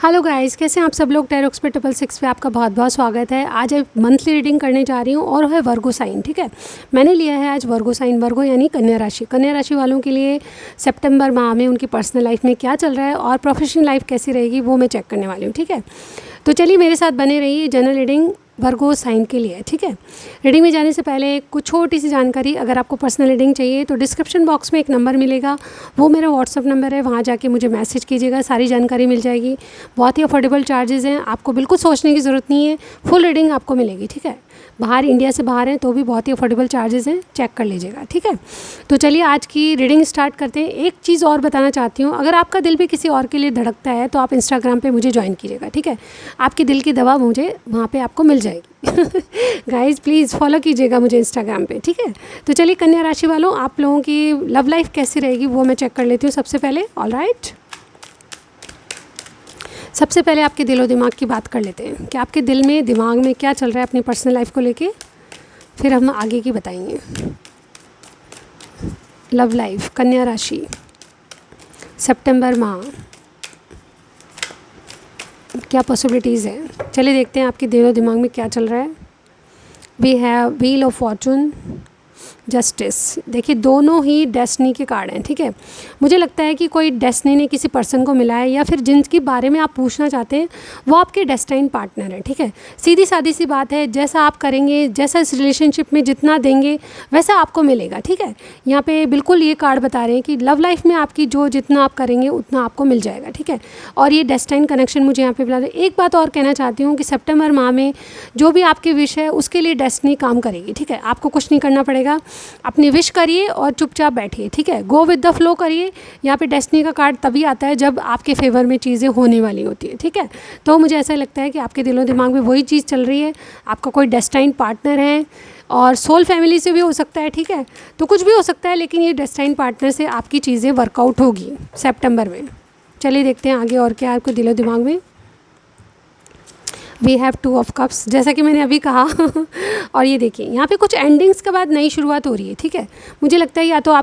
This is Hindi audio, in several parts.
हेलो गाइस, कैसे हैं आप सब लोग। टैरो एक्सपर्ट 666 पे आपका बहुत बहुत स्वागत है। आज एक मंथली रीडिंग करने जा रही हूँ और है वर्गो साइन। ठीक है, मैंने लिया है आज वर्गो साइन। वर्गो यानी कन्या राशि। कन्या राशि वालों के लिए सितंबर माह में उनकी पर्सनल लाइफ में क्या चल रहा है और प्रोफेशनल लाइफ कैसी रहेगी वो मैं चेक करने वाली हूँ। ठीक है, तो चलिए मेरे साथ बने रहिए। जनरल रीडिंग वर्गो साइन के लिए। ठीक है, रीडिंग में जाने से पहले कुछ छोटी सी जानकारी। अगर आपको पर्सनल रीडिंग चाहिए तो डिस्क्रिप्शन बॉक्स में एक नंबर मिलेगा, वो मेरा व्हाट्सअप नंबर है। वहाँ जाके मुझे मैसेज कीजिएगा, सारी जानकारी मिल जाएगी। बहुत ही अफोर्डेबल चार्जेस हैं, आपको बिल्कुल सोचने की ज़रूरत नहीं है, फुल रीडिंग आपको मिलेगी। ठीक है, बाहर इंडिया से बाहर हैं तो भी बहुत ही अफोर्डेबल चार्जेस हैं, चेक कर लीजिएगा। ठीक है, तो चलिए आज की रीडिंग स्टार्ट करते हैं। एक चीज़ और बताना चाहती हूँ, अगर आपका दिल भी किसी और के लिए धड़कता है तो आप इंस्टाग्राम पे मुझे ज्वाइन कीजिएगा। ठीक है, आपके दिल की दवा मुझे वहाँ पे आपको मिल जाएगी। गाइस प्लीज़ फॉलो कीजिएगा मुझे इंस्टाग्राम पे। ठीक है, तो चलिए कन्या राशि वालों, आप लोगों की लव लाइफ कैसी रहेगी वो मैं चेक कर लेती हूँ सबसे पहले। ऑलराइट, सबसे पहले आपके दिलो दिमाग की बात कर लेते हैं कि आपके दिल में दिमाग में क्या चल रहा है अपनी पर्सनल लाइफ को लेके, फिर हम आगे की बताएंगे। लव लाइफ कन्या राशि सितंबर माह, क्या पॉसिबिलिटीज़ है। चलिए देखते हैं आपके दिलो दिमाग में क्या चल रहा है। We have wheel of fortune, justice. देखिए दोनों ही डेस्टिनी के कार्ड हैं। ठीक है, मुझे लगता है कि कोई डेस्टिनी ने किसी पर्सन को मिला है या फिर जिनके बारे में आप पूछना चाहते हैं वो आपके डेस्टाइन पार्टनर है। ठीक है, सीधी सादी सी बात है, जैसा आप करेंगे, जैसा इस रिलेशनशिप में जितना देंगे वैसा आपको मिलेगा। ठीक है, यहाँ पे बिल्कुल ये कार्ड बता रहे हैं कि लव लाइफ में आपकी जो जितना आप करेंगे उतना आपको मिल जाएगा। ठीक है, और ये डेस्टाइन कनेक्शन मुझे यहाँ पे बता रहे हैं। एक बात और कहना चाहती हूँ कि सितंबर माह में जो भी आपके विश है उसके लिए डेस्टिनी काम करेगी। ठीक है, आपको कुछ नहीं करना पड़ेगा, अपनी विश करिए और चुपचाप बैठिए। ठीक है, गो विद द फ्लो करिए। यहाँ पे डेस्टिनी का कार्ड तभी आता है जब आपके फेवर में चीज़ें होने वाली होती है। ठीक है, तो मुझे ऐसा लगता है कि आपके दिलो दिमाग में वही चीज़ चल रही है। आपका कोई डेस्टाइन पार्टनर है और सोल फैमिली से भी हो सकता है। ठीक है, तो कुछ भी हो सकता है, लेकिन ये डेस्टाइन पार्टनर से आपकी चीज़ें वर्कआउट होगी सितंबर में। चलिए देखते हैं आगे और क्या है आपके दिलो दिमाग में। वी हैव 2 ऑफ कप्स, जैसा कि मैंने अभी कहा। और ये देखिए यहाँ पे कुछ एंडिंग्स के बाद नई शुरुआत हो रही है। ठीक है, मुझे लगता है या तो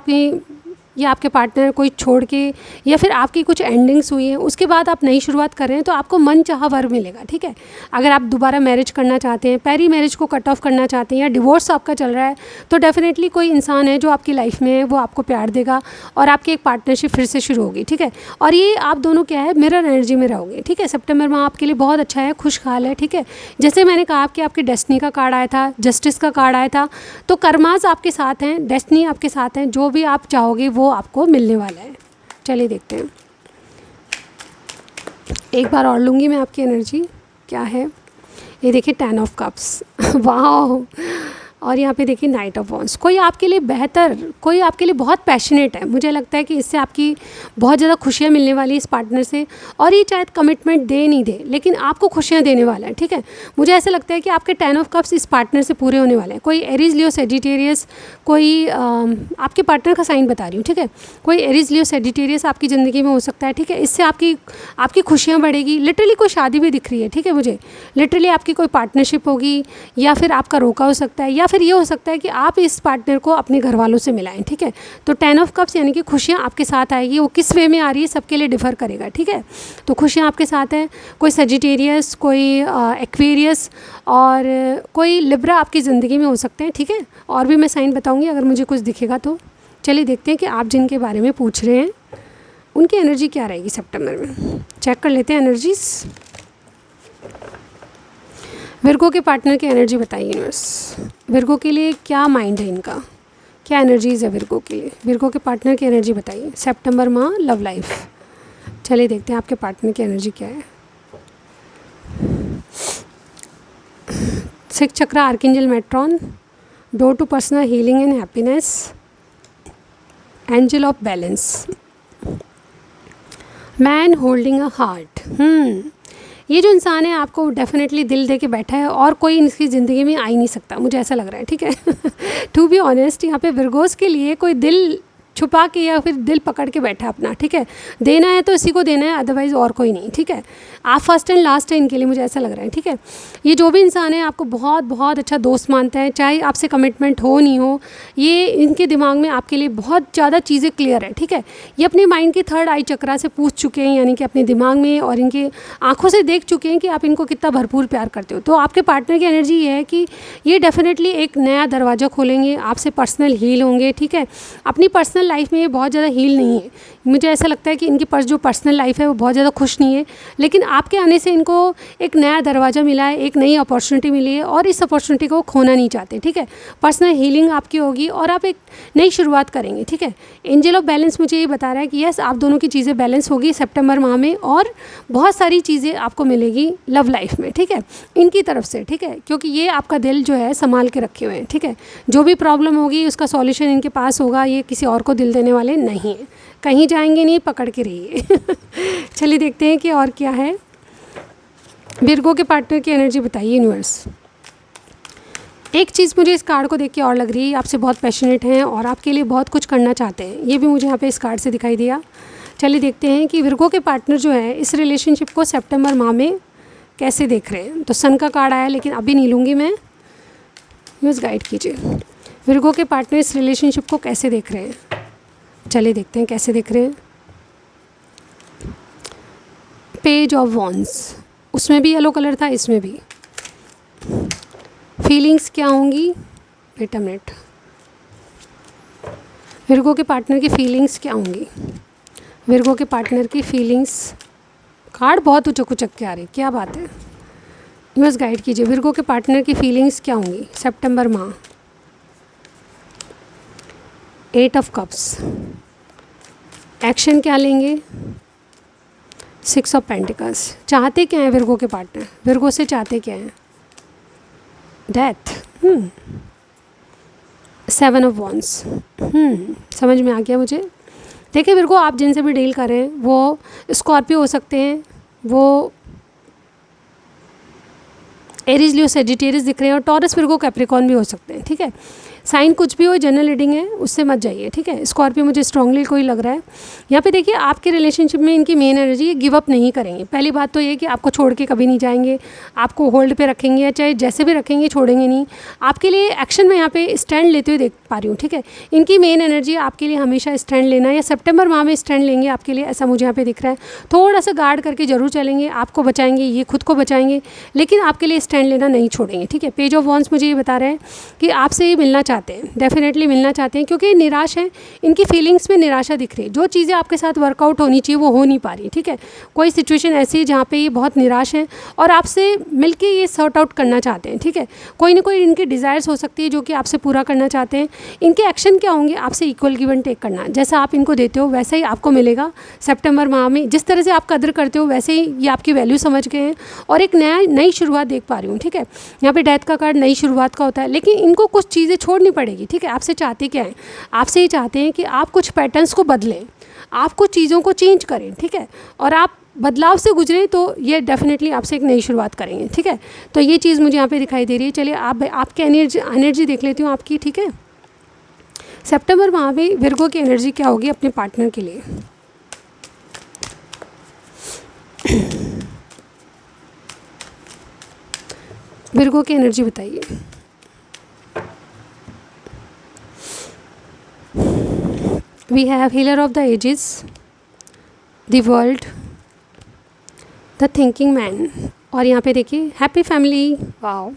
या आपके पार्टनर कोई छोड़ के या फिर आपकी कुछ एंडिंग्स हुई हैं, उसके बाद आप नई शुरुआत कर रहे हैं तो आपको मन चाहा वर मिलेगा। ठीक है, अगर आप दोबारा मैरिज करना चाहते हैं, पैरी मैरिज को कट ऑफ करना चाहते हैं या डिवोर्स आपका चल रहा है तो डेफिनेटली कोई इंसान है जो आपकी लाइफ में है, वो आपको प्यार देगा और आपकी एक पार्टनरशिप फिर से शुरू होगी। ठीक है, और ये आप दोनों क्या है, मिरर एनर्जी में रहोगे। ठीक है, सितंबर माह आपके लिए बहुत अच्छा है, खुशहाल है। ठीक है, जैसे मैंने कहा कि आपकी डेस्टिनी का कार्ड आया था, जस्टिस का कार्ड आया था, तो कर्मास आपके साथ हैं, डेस्टिनी आपके साथ हैं, जो भी आप चाहोगे वो आपको मिलने वाला है। चलिए देखते हैं, एक बार और लूँगी मैं आपकी एनर्जी क्या है। ये देखिए 10 ऑफ कप्स। वाह, और यहाँ पे देखिए नाइट ऑफ वॉन्ड्स। कोई आपके लिए बेहतर, कोई आपके लिए बहुत पैशनेट है। मुझे लगता है कि इससे आपकी बहुत ज़्यादा खुशियाँ मिलने वाली इस पार्टनर से, और ये चाहे कमिटमेंट दे नहीं दे लेकिन आपको खुशियाँ देने वाला है। ठीक है, मुझे ऐसा लगता है कि आपके 10 ऑफ कप्स इस पार्टनर से पूरे होने वाले हैं। कोई एरीज लियो सेजिटेरियस, कोई आपके पार्टनर का साइन बता रही हूँ। ठीक है, कोई एरीज लियो सेजिटेरियस आपकी ज़िंदगी में हो सकता है। ठीक है, इससे आपकी खुशियाँ बढ़ेगी। लिटरली कोई शादी भी दिख रही है। ठीक है, मुझे लिटरली आपकी कोई पार्टनरशिप होगी या फिर आपका रोका हो सकता है, या फिर ये हो सकता है कि आप इस पार्टनर को अपने घर वालों से मिलाएं। ठीक है, तो 10 ऑफ कप्स यानी कि खुशियाँ आपके साथ आएगी। वो किस वे में आ रही है सबके लिए डिफ़र करेगा। ठीक है, तो खुशियाँ आपके साथ हैं। कोई सजिटेरियस, कोई एक्वेरियस और कोई लिब्रा आपकी ज़िंदगी में हो सकते हैं। ठीक है, और भी मैं साइन बताऊँगी अगर मुझे कुछ दिखेगा तो। चलिए देखते हैं कि आप जिनके बारे में पूछ रहे हैं उनकी एनर्जी क्या रहेगी सितंबर में। चेक कर लेते हैं एनर्जीज़। विर्गो के पार्टनर की एनर्जी बताइए यूनिवर्स। विर्गो के लिए क्या माइंड है इनका, क्या एनर्जीज़ है विर्गो के लिए। विर्गो के पार्टनर की एनर्जी बताइए सितंबर माह लव लाइफ। चलिए देखते हैं आपके पार्टनर की एनर्जी क्या है। 6 chakra archangel Metatron, door to personal healing and happiness, angel of balance, man holding a heart. ये जो इंसान है आपको डेफिनेटली दिल दे के बैठा है और कोई इसकी ज़िंदगी में आ ही नहीं सकता, मुझे ऐसा लग रहा है। ठीक है, टू बी ऑनेस्ट यहाँ पे विर्गोस के लिए कोई दिल छुपा के या फिर दिल पकड़ के बैठा अपना, ठीक है। देना है तो इसी को देना है, अदरवाइज़ और कोई नहीं, ठीक है। आप फर्स्ट एंड लास्ट है इनके लिए, मुझे ऐसा लग रहा है, ठीक है। ये जो भी इंसान है आपको बहुत बहुत अच्छा दोस्त मानता है, चाहे आपसे कमिटमेंट हो नहीं हो, ये इनके दिमाग में आपके लिए बहुत ज़्यादा चीज़ें क्लियर है, ठीक है। ये अपने माइंड की थर्ड आई चक्रा से पूछ चुके हैं, यानी कि अपने दिमाग में और इनके आंखों से देख चुके हैं कि आप इनको कितना भरपूर प्यार करते हो। तो आपके पार्टनर की एनर्जी ये है कि ये डेफिनेटली एक नया दरवाज़ा खोलेंगे, आपसे पर्सनल हील होंगे, ठीक है। अपनी पर्सनल लाइफ में ये बहुत ज़्यादा हील नहीं है, मुझे ऐसा लगता है कि इनकी जो पर्सनल लाइफ है वो बहुत ज़्यादा खुश नहीं है, लेकिन आपके आने से इनको एक नया दरवाज़ा मिला है, एक नई अपॉर्चुनिटी मिली है और इस अपॉर्चुनिटी को खोना नहीं चाहते, ठीक है। पर्सनल हीलिंग आपकी होगी और आप एक नई शुरुआत करेंगे, ठीक है। एंजल ऑफ बैलेंस मुझे ये बता रहा है कि यस, आप दोनों की चीज़ें बैलेंस होगी सितंबर माह में और बहुत सारी चीज़ें आपको मिलेगी लव लाइफ में, ठीक है, इनकी तरफ से, ठीक है। क्योंकि ये आपका दिल जो है संभाल के रखे हुए हैं, ठीक है। जो भी प्रॉब्लम होगी उसका सॉल्यूशन इनके पास होगा, ये किसी और को दिल देने वाले नहीं हैं, कहीं जाएंगे नहीं, पकड़ के रहिए। चलिए देखते हैं कि और क्या है। विर्गो के पार्टनर की एनर्जी बताइए यूनिवर्स। एक चीज़ मुझे इस कार्ड को देख के और लग रही है, आपसे बहुत पैशनेट हैं और आपके लिए बहुत कुछ करना चाहते हैं, ये भी मुझे यहाँ पे इस कार्ड से दिखाई दिया। चलिए देखते हैं कि विर्गो के पार्टनर जो है इस रिलेशनशिप को सितंबर माह में कैसे देख रहे हैं। तो सन का कार्ड आया, लेकिन अभी नहीं लूँगी मैं, न्यूज़ गाइड कीजिए। विर्गो के पार्टनर इस रिलेशनशिप को कैसे देख रहे हैं, चलिए देखते हैं कैसे देख रहे हैं। पेज ऑफ वॉन्ड्स, उसमें भी येलो कलर था, इसमें भी। फीलिंग्स क्या होंगी, वेट अ मिनट, विर्गो के पार्टनर की फीलिंग्स क्या होंगी। विर्गो के पार्टनर की फीलिंग्स, कार्ड बहुत उचक उचक के आ रही, क्या बात है, बस गाइड कीजिए। विर्गो के पार्टनर की फीलिंग्स क्या होंगी सितंबर माह। 8 ऑफ कप्स, एक्शन क्या लेंगे। 6 ऑफ पेंटिकल्स, चाहते क्या हैं विर्गो के पार्टनर, विर्गो से चाहते क्या हैं। डेथ, 7 ऑफ वॉन्ड्स, समझ में आ गया मुझे। देखिए विर्गो, आप जिनसे भी डील कर रहे हैं वो स्कॉर्पियो हो सकते हैं, वो एरीज, लियो, सेजिटेरियस दिख रहे हैं, और टॉरस, विर्गो, कैप्रिकॉर्न भी हो सकते हैं, ठीक है। साइन कुछ भी हो, जनरल रीडिंग है, उससे मत जाइए, ठीक है। स्कॉर्पियो मुझे स्ट्रांगली कोई लग रहा है यहाँ पे। देखिए आपके रिलेशनशिप में इनकी मेन एनर्जी ये गिव अप नहीं करेंगे। पहली बात तो ये कि आपको छोड़ के कभी नहीं जाएंगे, आपको होल्ड पे रखेंगे, या चाहे जैसे भी रखेंगे छोड़ेंगे नहीं। आपके लिए एक्शन में यहाँ पे स्टैंड लेते हुए देख पा रही हूँ, ठीक है। इनकी मेन एनर्जी आपके लिए हमेशा स्टैंड लेना, या सितंबर माह में स्टैंड लेंगे आपके लिए, ऐसा मुझे यहाँ पे दिख रहा है। थोड़ा सा गार्ड करके जरूर चलेंगे, आपको बचाएंगे, ये खुद को बचाएंगे, लेकिन आपके लिए स्टैंड लेना नहीं छोड़ेंगे, ठीक है। पेज ऑफ वॉन्ड्स मुझे ये बता रहे हैं कि आपसे ये मिलना चाहते हैं, डेफिनेटली मिलना चाहते हैं, क्योंकि निराश हैं, इनकी फीलिंग्स में निराशा दिख रही है। जो चीज़ें आपके साथ वर्कआउट होनी चाहिए वो हो नहीं पा रही, ठीक है। कोई सिचुएशन ऐसी है जहाँ पे ये बहुत निराश हैं और आपसे मिलके ये सॉर्ट आउट करना चाहते हैं, ठीक है। कोई ना कोई इनकी डिज़ायर्स हो सकती है जो कि आपसे पूरा करना चाहते हैं। इनके एक्शन क्या होंगे, आपसे इक्वल गिव एंड टेक करना, जैसा आप इनको देते हो वैसा ही आपको मिलेगा सितंबर माह में। जिस तरह से आप कदर करते हो वैसे ही ये आपकी वैल्यू समझ गए हैं और एक नई शुरुआत देख पा रही हूँ, ठीक है। यहाँ पे डेथ का कार्ड नई शुरुआत का होता है, लेकिन इनको कुछ चीज़ें छोड़नी पड़ेगी, ठीक है। आपसे चाहते क्या हैं, आपसे ये चाहते हैं कि आप कुछ पैटर्न्स को बदलें, आप कुछ चीज़ों को चेंज करें, ठीक है। और आप बदलाव से गुजरे तो ये डेफिनेटली आपसे एक नई शुरुआत करेंगे, ठीक है। तो ये चीज़ मुझे यहाँ पे दिखाई दे रही है। चलिए आपकी एनर्जी देख लेती हूँ आपकी, ठीक है। सितंबर माह में विर्गो की एनर्जी क्या होगी अपने पार्टनर के लिए। विर्गो की एनर्जी बताइए। We have healer of the ages, the world, the thinking man, और यहाँ पे देखिए हैप्पी फैमिली। वाओ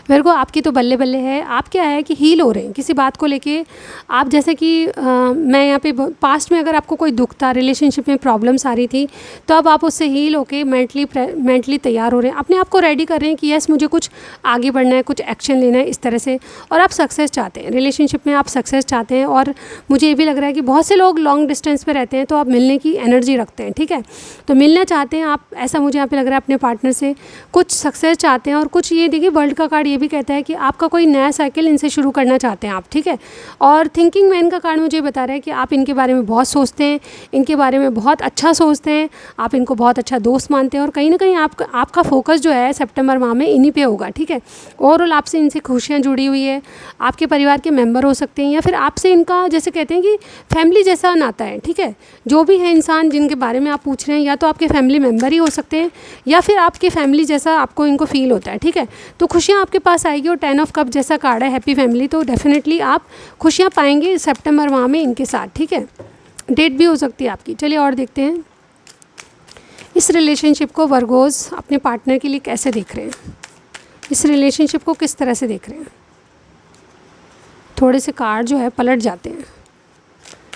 विर्गो, आपकी तो बल्ले बल्ले है। आप क्या है कि हील हो रहे हैं किसी बात को लेके। आप जैसे कि मैं यहाँ पे पास्ट में अगर आपको कोई दुख था, रिलेशनशिप में प्रॉब्लम्स आ रही थी, तो अब आप उससे हील होके मेंटली तैयार हो रहे हैं, अपने आप को रेडी कर रहे हैं कि यस मुझे कुछ आगे बढ़ना है, कुछ एक्शन लेना है, इस तरह से। और आप सक्सेस चाहते हैं, रिलेशनशिप में आप सक्सेस चाहते हैं। और मुझे ये भी लग रहा है कि बहुत से लोग लॉन्ग डिस्टेंस पर रहते हैं, तो आप मिलने की एनर्जी रखते हैं, ठीक है। तो मिलना चाहते हैं आप, ऐसा मुझे यहाँ पे लग रहा है अपने पार्टनर से, कुछ सक्सेस चाहते हैं। और कुछ ये देखिए वर्ल्ड का कार्ड ये भी कहता है कि आपका कोई नया साइकिल इनसे शुरू करना चाहते हैं आप, ठीक है। और थिंकिंग मैन का कार्ड मुझे बता रहा है कि आप इनके बारे में बहुत सोचते हैं, इनके बारे में बहुत अच्छा सोचते हैं, आप इनको बहुत अच्छा दोस्त मानते हैं, और कहीं ना कहीं आपका फोकस जो है सितंबर माह में इन्हीं पे होगा, ठीक है। ओवरऑल आपसे इनसे खुशियाँ जुड़ी हुई है, आपके परिवार के मेम्बर हो सकते हैं, या फिर आपसे इनका जैसे कहते हैं कि फैमिली जैसा नाता है, ठीक है। जो भी है इंसान जिनके बारे में आप पूछ रहे हैं, या तो आपके फैमिली मेम्बर ही हो सकते हैं, या फिर आपके फैमिली जैसा आपको इनको फील होता है, ठीक है। तो खुशियाँ आपके पास आएगी, और 10 ऑफ कप जैसा कार्ड है हैप्पी फैमिली, तो डेफिनेटली आप खुशियाँ पाएंगे सितंबर माह में इनके साथ, ठीक है। डेट भी हो सकती है आपकी। चलिए और देखते हैं इस रिलेशनशिप को वर्गोस अपने पार्टनर के लिए कैसे देख रहे हैं, इस रिलेशनशिप को किस तरह से देख रहे हैं। थोड़े से कार्ड जो है पलट जाते हैं।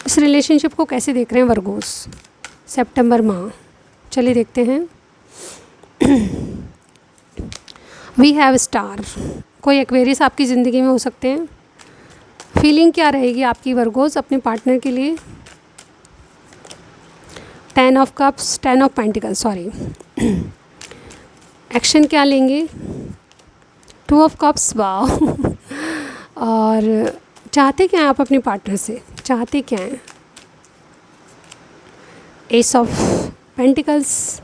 इस रिलेशनशिप को कैसे देख रहे हैं वर्गोस सितंबर माह। चलिए देखते हैं। वी हैव स्टार, कोई एक्वेरियस आपकी ज़िंदगी में हो सकते हैं। फीलिंग क्या रहेगी आपकी वर्गोस अपने पार्टनर के लिए। 10 of cups, 10 of pentacles, sorry. Action क्या लेंगे। 2 ऑफ कप्स, वाह। और चाहते क्या हैं आप अपने पार्टनर से, चाहते क्या हैं। एस ऑफ पेंटिकल्स,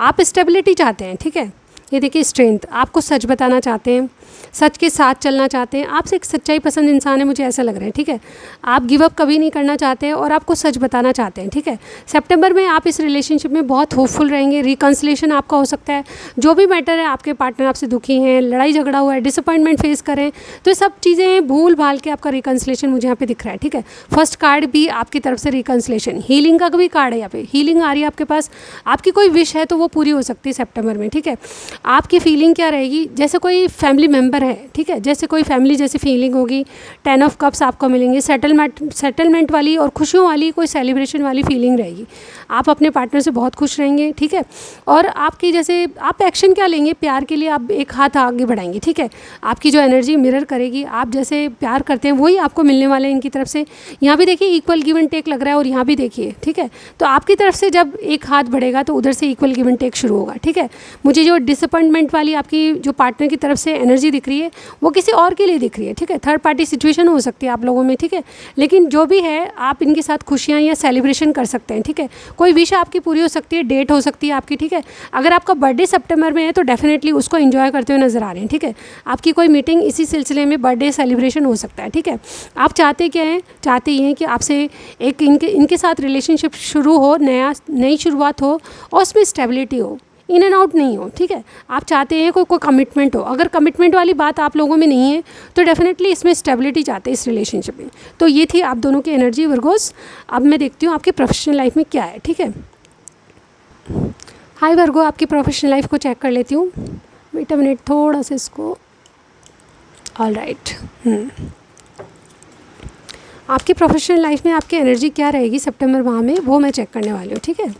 आप स्टेबिलिटी चाहते हैं, ठीक है। ये देखिए स्ट्रेंथ, आपको सच बताना चाहते हैं, सच के साथ चलना चाहते हैं, आपसे एक सच्चाई पसंद इंसान है, मुझे ऐसा लग रहा है, ठीक है। आप गिव अप कभी नहीं करना चाहते हैं, और आपको सच बताना चाहते हैं, ठीक है। सितंबर में आप इस रिलेशनशिप में बहुत होपफुल रहेंगे। रिकन्सिलेशन आपका हो सकता है। जो भी मैटर है, आपके पार्टनर आपसे दुखी हैं, लड़ाई झगड़ा हुआ है, डिसअपॉइंटमेंट फेस करें, तो ये सब चीज़ें भूल भाल के आपका रिकन्सिलेशन मुझे यहाँ पे दिख रहा है, ठीक है। फर्स्ट कार्ड भी आपकी तरफ से रिकन्सिलेशन, हीलिंग का भी कार्ड है यहाँ पे, हीलिंग आ रही है आपके पास। आपकी कोई विश है तो वो पूरी हो सकती है सितंबर में, ठीक है। आपकी फीलिंग क्या रहेगी, जैसे कोई फैमिली मेम्बर है, ठीक है, जैसे कोई फैमिली जैसी फीलिंग होगी। 10 ऑफ कप्स आपको मिलेंगे, सेटलमेंट वाली और खुशियों वाली, कोई सेलिब्रेशन वाली फीलिंग रहेगी। आप अपने पार्टनर से बहुत खुश रहेंगे, ठीक है। और आपकी जैसे आप एक्शन क्या लेंगे प्यार के लिए, आप एक हाथ आगे बढ़ाएंगे, ठीक है। आपकी जो एनर्जी मिरर करेगी, आप जैसे प्यार करते हैं वही आपको मिलने वाले हैं इनकी तरफ से। यहाँ भी देखिए इक्वल गिव एंड टेक लग रहा है, और यहाँ भी देखिए, ठीक है। तो आपकी तरफ से जब एक हाथ बढ़ेगा तो उधर से इक्वल गिव एंड टेक शुरू होगा, ठीक है। मुझे जो डिसअपॉइंटमेंट वाली आपकी जो पार्टनर की तरफ से एनर्जी दिख रही है वो किसी और के लिए दिख रही है, ठीक है। थर्ड पार्टी सिचुएशन हो सकती है आप लोगों में, ठीक है। लेकिन जो भी है आप इनके साथ खुशियाँ या सेलिब्रेशन कर सकते हैं, ठीक है। कोई विश आपकी पूरी हो सकती है, डेट हो सकती है आपकी, ठीक है। अगर आपका बर्थडे सितंबर में है तो डेफिनेटली उसको एंजॉय करते हुए नजर आ रहे हैं, ठीक है। आपकी कोई मीटिंग इसी सिलसिले में बर्थडे सेलिब्रेशन हो सकता है, ठीक है। आप चाहते क्या हैं, चाहते ये हैं कि आपसे एक इनके साथ रिलेशनशिप शुरू हो, नई शुरुआत हो, और उसमें स्टेबिलिटी हो, इन एंड आउट नहीं हो, ठीक है। आप चाहते हैं कोई कमिटमेंट हो। अगर कमिटमेंट वाली बात आप लोगों में नहीं है तो डेफिनेटली इसमें स्टेबिलिटी चाहते हैं इस रिलेशनशिप में। तो ये थी आप दोनों की एनर्जी वर्गोस। अब मैं देखती हूँ आपकी प्रोफेशनल लाइफ में क्या है, ठीक है। हाय वर्गो, आपकी प्रोफेशनल लाइफ को चेक कर लेती हूँ। वेट अ मिनट, थोड़ा सा इसको, ऑल राइट। आपकी प्रोफेशनल लाइफ में आपकी एनर्जी क्या रहेगी सितंबर माह में, वो मैं चेक करने वाली हूँ, ठीक है।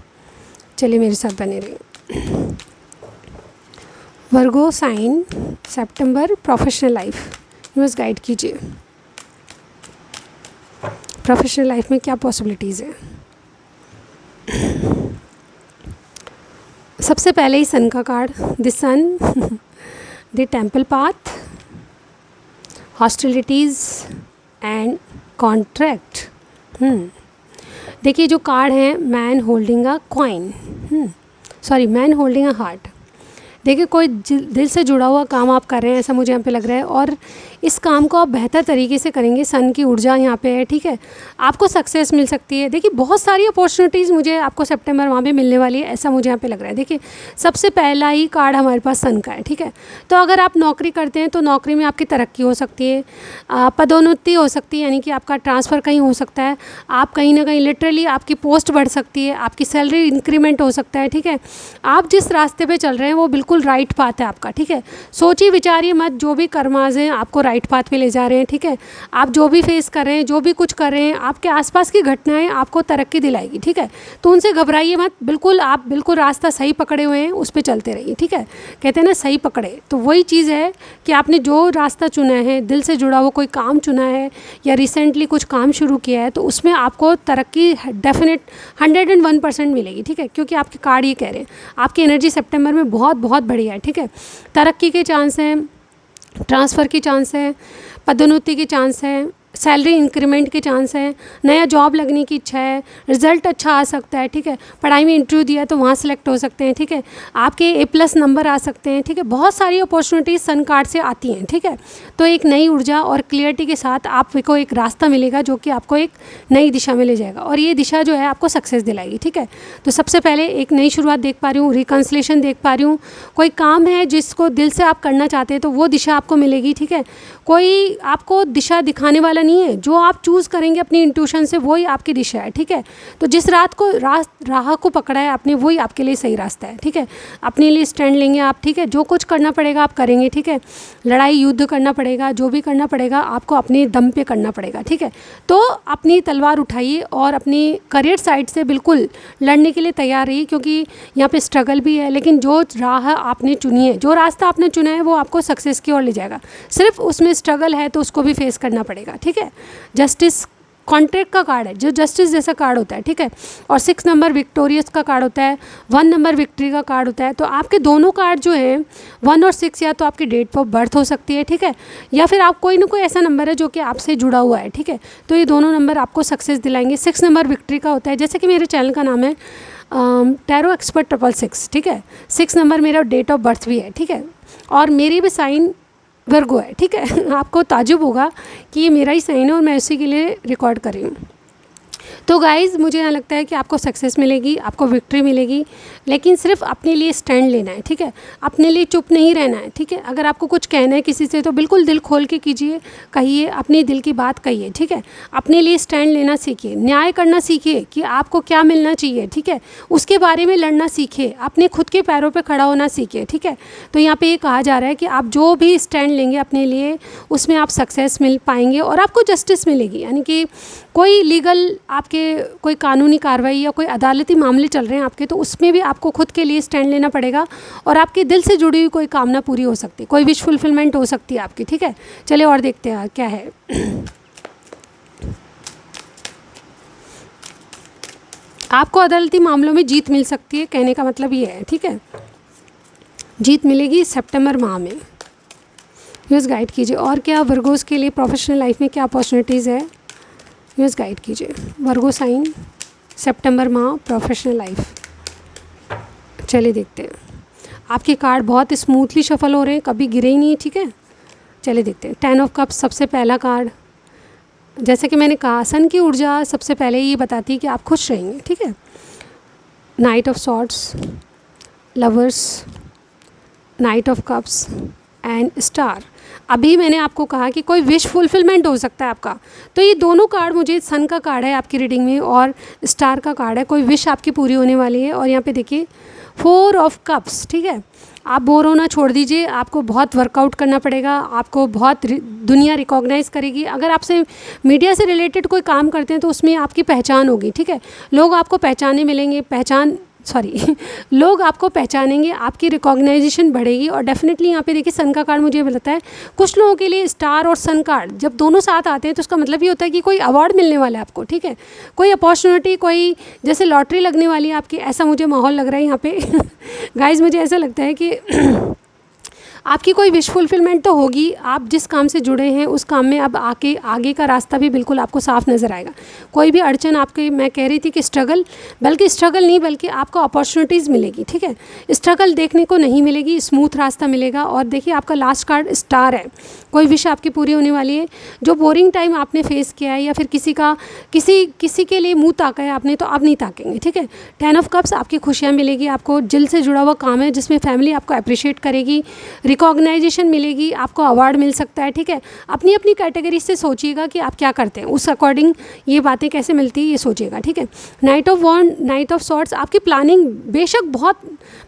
चलिए मेरे साथ बने रहिए। वर्गो साइन सितंबर प्रोफेशनल लाइफ यूनिवर्स गाइड कीजिए। प्रोफेशनल लाइफ में क्या पॉसिबिलिटीज़ हैं। सबसे पहले ही सन का card, the sun, the temple path, hostilities and contract. देखिए जो कार्ड है, man holding a coin, sorry man holding a heart. देखिए कोई दिल से जुड़ा हुआ काम आप कर रहे हैं, ऐसा मुझे यहाँ पे लग रहा है, और इस काम को आप बेहतर तरीके से करेंगे। सन की ऊर्जा यहाँ पे है, ठीक है। आपको सक्सेस मिल सकती है। देखिए बहुत सारी अपॉर्चुनिटीज़ मुझे आपको सितंबर माह में मिलने वाली है, ऐसा मुझे यहाँ पे लग रहा है। देखिए सबसे पहला ही कार्ड हमारे पास सन का है, ठीक है। तो अगर आप नौकरी करते हैं तो नौकरी में आपकी तरक्की हो सकती है, पदोन्नति हो सकती है, यानी कि आपका ट्रांसफ़र कहीं हो सकता है। आप कहीं ना कहीं लिटरली आपकी पोस्ट बढ़ सकती है, आपकी सैलरी इंक्रीमेंट हो सकता है, ठीक है। आप जिस रास्ते पर चल रहे हैं वो बिल्कुल राइट पाथ है आपका, ठीक है। सोचिए विचारिए मत, जो भी कर्माज हैं आपको राइट पाथ पे ले जा रहे हैं, ठीक है। आप जो भी फेस कर रहे हैं, जो भी कुछ कर रहे हैं, आपके आसपास की घटनाएं आपको तरक्की दिलाएगी, ठीक है। तो उनसे घबराइए मत, बिल्कुल आप बिल्कुल रास्ता सही पकड़े हुए हैं, उस पर चलते रहिए, ठीक है। कहते हैं ना सही पकड़े, तो वही चीज़ है कि आपने जो रास्ता चुना है, दिल से जुड़ा हुआ कोई काम चुना है, या रिसेंटली कुछ काम शुरू किया है, तो उसमें आपको तरक्की डेफिनेट 101% मिलेगी, ठीक है। क्योंकि आपके कार्ड ये कह रहे हैं आपकी एनर्जी सितंबर में बहुत बहुत बढ़िया है, ठीक है। तरक्की के चांस हैं, ट्रांसफ़र की चांस है, पदोन्नति के चांस है, सैलरी इंक्रीमेंट के चांस है, नया जॉब लगने की इच्छा है, रिज़ल्ट अच्छा आ सकता है, ठीक है। पढ़ाई में इंटरव्यू दिया तो वहाँ सेलेक्ट हो सकते हैं, ठीक है। आपके A+ नंबर आ सकते हैं, ठीक है। बहुत सारी अपॉर्चुनिटीज़ सन कार्ड से आती हैं, ठीक है। तो एक नई ऊर्जा और क्लियरिटी के साथ आपको एक रास्ता मिलेगा जो कि आपको एक नई दिशा में ले जाएगा, और ये दिशा जो है आपको सक्सेस दिलाएगी, ठीक है। तो सबसे पहले एक नई शुरुआत देख पा रही हूँ, रिकन्सिलेशन देख पा रही हूँ। कोई काम है जिसको दिल से आप करना चाहते हैं तो वो दिशा आपको मिलेगी, ठीक है। कोई आपको दिशा दिखाने वाला नहीं है, जो आप चूज़ करेंगे अपनी इंट्यूशन से वही आपकी दिशा है, ठीक है। तो जिस राह को पकड़ा है आपने वही आपके लिए सही रास्ता है, ठीक है। अपने लिए स्टैंड लेंगे आप, ठीक है। जो कुछ करना पड़ेगा आप करेंगे, ठीक है। लड़ाई युद्ध करना पड़ेगा, जो भी करना पड़ेगा आपको अपने दम पे करना पड़ेगा, ठीक है। तो अपनी तलवार उठाइए और अपनी करियर साइड से बिल्कुल लड़ने के लिए तैयार रहिए, क्योंकि यहाँ पे स्ट्रगल भी है, लेकिन जो राह आपने चुनी है, जो रास्ता आपने चुना है वो आपको सक्सेस की ओर ले जाएगा। सिर्फ उसमें स्ट्रगल है तो उसको भी फेस करना पड़ेगा, ठीक है। जस्टिस कॉन्ट्रैक्ट का कार्ड है, जो जस्टिस जैसा कार्ड होता है, ठीक है। और 6 नंबर विक्टोरियस का कार्ड होता है, 1 नंबर विक्ट्री का कार्ड होता है। तो आपके दोनों कार्ड जो हैं 1 और 6 या तो आपकी डेट ऑफ बर्थ हो सकती है, ठीक है, या फिर आप कोई ना कोई ऐसा नंबर है जो कि आपसे जुड़ा हुआ है, ठीक है। तो ये दोनों नंबर आपको सक्सेस दिलाएंगे। 6 नंबर विक्ट्री का होता है, जैसे कि मेरे चैनल का नाम है टैरो एक्सपर्ट 666, ठीक है। 6 नंबर मेरा डेट ऑफ बर्थ भी है, ठीक है। और मेरी भी साइन वर्गो है, ठीक है। आपको ताजुब होगा कि ये मेरा ही साइन है और मैं उसी के लिए रिकॉर्ड कर रही हूँ। तो गाइज़ मुझे यहाँ लगता है कि आपको सक्सेस मिलेगी, आपको विक्ट्री मिलेगी, लेकिन सिर्फ अपने लिए स्टैंड लेना है, ठीक है। अपने लिए चुप नहीं रहना है, ठीक है। अगर आपको कुछ कहना है किसी से तो बिल्कुल दिल खोल के कीजिए, कहिए, अपने दिल की बात कहिए, ठीक है। अपने लिए स्टैंड लेना सीखिए, न्याय करना सीखिए कि आपको क्या मिलना चाहिए, ठीक है। उसके बारे में लड़ना सीखिए, अपने खुद के पैरों पर खड़ा होना सीखिए, ठीक है। तो यहाँ पर ये कहा जा रहा है कि आप जो भी स्टैंड लेंगे अपने लिए उसमें आप सक्सेस मिल पाएंगे और आपको जस्टिस मिलेगी। यानी कि कोई लीगल आपके कोई कानूनी कार्रवाई या कोई अदालती मामले चल रहे हैं आपके, तो उसमें भी आपको खुद के लिए स्टैंड लेना पड़ेगा और आपके दिल से जुड़ी हुई कोई कामना पूरी हो सकती है, कोई विश फुलफिलमेंट हो सकती है आपकी, ठीक है। चलिए और देखते हैं क्या है। आपको अदालती मामलों में जीत मिल सकती है, कहने का मतलब ये है, ठीक है। जीत मिलेगी सितंबर माह में। यूज़ गाइड कीजिए। और क्या वर्गोस के लिए प्रोफेशनल लाइफ में क्या अपॉर्चुनिटीज़ है, यूज़ गाइड कीजिए। वर्गो साइन सितंबर माह प्रोफेशनल लाइफ। चलिए देखते हैं। आपके कार्ड बहुत स्मूथली शफल हो रहे हैं, कभी गिरे ही नहीं, ठीक है। चलिए देखते हैं। 10 ऑफ कप्स सबसे पहला कार्ड। जैसे कि मैंने कहा, सन की ऊर्जा सबसे पहले ये बताती है कि आप खुश रहेंगे, ठीक है। Knight of swords, lovers, night of cups and star. अभी मैंने आपको कहा कि कोई विश फुलफिलमेंट हो सकता है आपका, तो ये दोनों कार्ड, मुझे सन का कार्ड है आपकी रीडिंग में और स्टार का कार्ड है, कोई विश आपकी पूरी होने वाली है। और यहाँ पे देखिए 4 ऑफ कप्स, ठीक है। आप बोर होना छोड़ दीजिए, आपको बहुत वर्कआउट करना पड़ेगा, आपको बहुत दुनिया रिकॉग्नाइज़ करेगी। अगर आपसे मीडिया से रिलेटेड कोई काम करते हैं तो उसमें आपकी पहचान होगी, ठीक है। लोग आपको पहचाने मिलेंगे, लोग आपको पहचानेंगे, आपकी रिकॉग्नाइजेशन बढ़ेगी। और डेफिनेटली यहाँ पे देखिए सन का कार्ड मुझे बताता है, कुछ लोगों के लिए स्टार और सन कार्ड जब दोनों साथ आते हैं तो उसका मतलब ये होता है कि कोई अवार्ड मिलने वाला है आपको, ठीक है। कोई अपॉर्चुनिटी, कोई जैसे लॉटरी लगने वाली है आपकी, ऐसा मुझे माहौल लग रहा है यहाँ पे। गाइज मुझे ऐसा लगता है कि आपकी कोई विश फुलफिलमेंट तो होगी। आप जिस काम से जुड़े हैं उस काम में अब आगे का रास्ता भी बिल्कुल आपको साफ नज़र आएगा। कोई भी अड़चन आपके, मैं कह रही थी कि स्ट्रगल नहीं बल्कि आपको अपॉर्चुनिटीज़ मिलेगी, ठीक है। स्ट्रगल देखने को नहीं मिलेगी, स्मूथ रास्ता मिलेगा। और देखिए आपका लास्ट कार्ड स्टार है, कोई विश आपकी पूरी होने वाली है। जो बोरिंग टाइम आपने फेस किया है या फिर किसी के लिए मुँह ताका है आपने, तो अब नहीं ताकेंगे, ठीक है। 10 ऑफ कप्स, आपकी खुशियाँ मिलेगी, आपको दिल से जुड़ा हुआ काम है जिसमें फैमिली आपको अप्रिशिएट करेगी, रिकॉग्नाइजेशन मिलेगी, आपको अवार्ड मिल सकता है, ठीक है। अपनी अपनी कैटेगरी से सोचिएगा कि आप क्या करते हैं, उस अकॉर्डिंग ये बातें कैसे मिलती है ये सोचिएगा, ठीक है। Knight of wand, knight of swords, आपकी प्लानिंग बेशक बहुत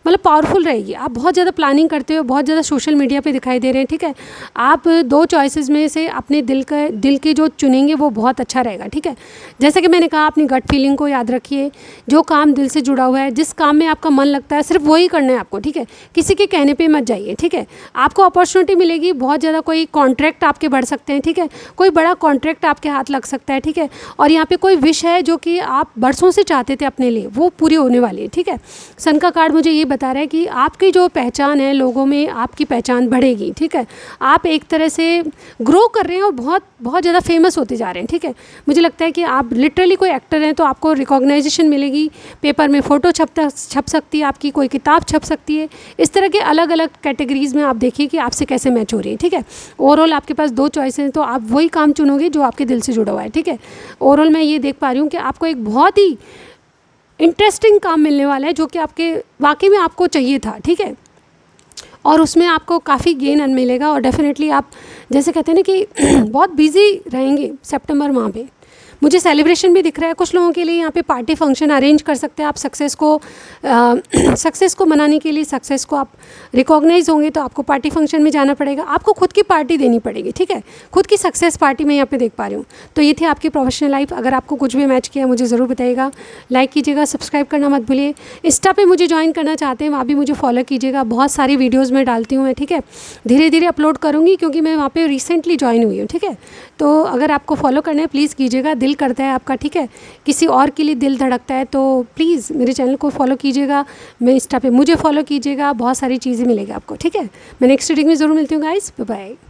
मतलब पावरफुल रहेगी। आप बहुत ज़्यादा प्लानिंग करते हो, बहुत ज़्यादा सोशल मीडिया पे दिखाई दे रहे हैं, ठीक है। आप 2 चॉइसेस में से अपने दिल के जो चुनेंगे वो बहुत अच्छा रहेगा, ठीक है। जैसे कि मैंने कहा, अपनी गट फीलिंग को याद रखिए। जो काम दिल से जुड़ा हुआ है, जिस काम में आपका मन लगता है, सिर्फ वही करना है आपको, ठीक है। किसी के कहने पे मत जाइए, ठीक है। आपको अपॉर्चुनिटी मिलेगी बहुत ज़्यादा, कोई कॉन्ट्रैक्ट आपके बढ़ सकते हैं, ठीक है, कोई बड़ा कॉन्ट्रैक्ट आपके हाथ लग सकता है, ठीक है। और यहाँ पे कोई विश है जो कि आप बरसों से चाहते थे अपने लिए, वो पूरी होने वाली है, ठीक है। सन का कार्ड मुझे ये बता रहा है कि आपकी जो पहचान है लोगों में, आपकी पहचान बढ़ेगी, ठीक है। आप एक तरह से ग्रो कर रहे हैं और बहुत बहुत ज़्यादा फेमस होते जा रहे हैं, ठीक है। मुझे लगता है कि आप लिटरली कोई एक्टर हैं तो आपको रिकॉग्नाइजेशन मिलेगी, पेपर में फ़ोटो छप सकती है आपकी, कोई किताब छप सकती है। इस तरह के अलग अलग कैटेगरीज़ में आप देखिए कि आपसे कैसे मैच हो रही है, ठीक है। ओवरऑल आपके पास 2 चॉइस हैं, तो आप वही काम चुनोगे जो आपके दिल से जुड़ा हुआ है, ठीक है। ओवरऑल मैं ये देख पा रही हूँ कि आपको एक बहुत ही इंटरेस्टिंग काम मिलने वाला है जो कि आपके वाकई में आपको चाहिए था, ठीक है। और उसमें आपको काफ़ी गेन मिलेगा और डेफिनेटली आप जैसे कहते हैं ना कि बहुत बिजी रहेंगे सितंबर माह में। मुझे सेलिब्रेशन भी दिख रहा है, कुछ लोगों के लिए यहाँ पे पार्टी फंक्शन अरेंज कर सकते हैं आप सक्सेस को मनाने के लिए। सक्सेस को आप रिकॉग्नाइज होंगे तो आपको पार्टी फंक्शन में जाना पड़ेगा, आपको खुद की पार्टी देनी पड़ेगी, ठीक है, खुद की सक्सेस पार्टी मैं यहाँ पे देख पा रही हूँ। तो ये थी आपकी प्रोफेशनल लाइफ। अगर आपको कुछ भी मैच किया मुझे ज़रूर बताइएगा, लाइक कीजिएगा, सब्सक्राइब करना मत भूलिए। इंस्टा पे मुझे ज्वाइन करना चाहते हैं वहाँ भी मुझे फॉलो कीजिएगा, बहुत सारी वीडियोज़ में डालती हूँ मैं, ठीक है। धीरे धीरे अपलोड करूँगी क्योंकि मैं वहाँ पर रिसेंटली ज्वाइन हुई हूँ, ठीक है। तो अगर आपको फॉलो करना है प्लीज़ कीजिएगा, दिल करता है आपका, ठीक है, किसी और के लिए दिल धड़कता है तो प्लीज़ मेरे चैनल को फॉलो कीजिएगा, मैं इंस्टा पे मुझे फॉलो कीजिएगा, बहुत सारी चीज़ें मिलेगी आपको, ठीक है। मैं नेक्स्ट रीडिंग में ज़रूर मिलती हूँ गाइस, बाय बाय।